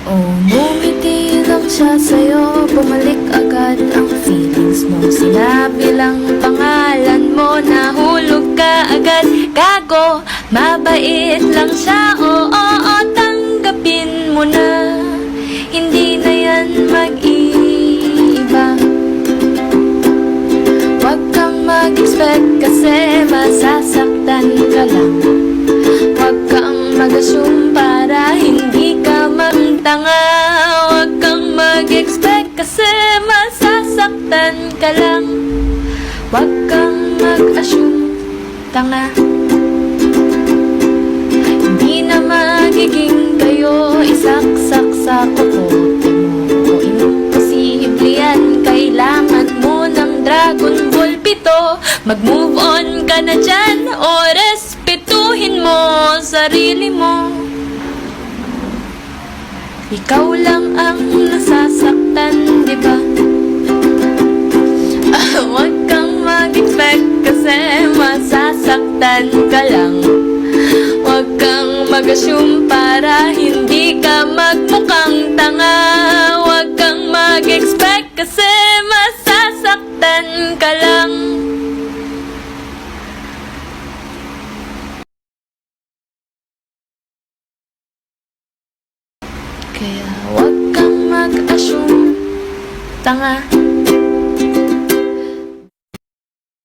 Umiti lang siya sa'yo, bumalik agad ang feelings mo. Sinabi lang pangalan mo, nahulog ka agad. Gago, mabait lang siya, oo, tanggapin mo na. Hindi na yan mag-iiba. Huwag kang mag-expect kasi masasaktan ka lang. Huwag kang mag-assume para hindi ka magtanga. Huwag kang mag-expect kasi masasaktan ka lang. Huwag kang mag-assume, tanga. Hindi na magiging kayo, isaksak sa kokote mo. Imposible yan, kailangan mo ng Dragon Ball pito. Mag-move on ka na dyan o respetuhin mo sarili mo. Ikaw lang ang nasasaktan, diba? Huwag kang mag-expect kasi masasaktan ka lang. Huwag kang mag-assume para hindi ka magmukhang tanga. Huwag kang mag-expect kasi masasaktan ka lang. Kaya huwag kang mag-assume, tanga.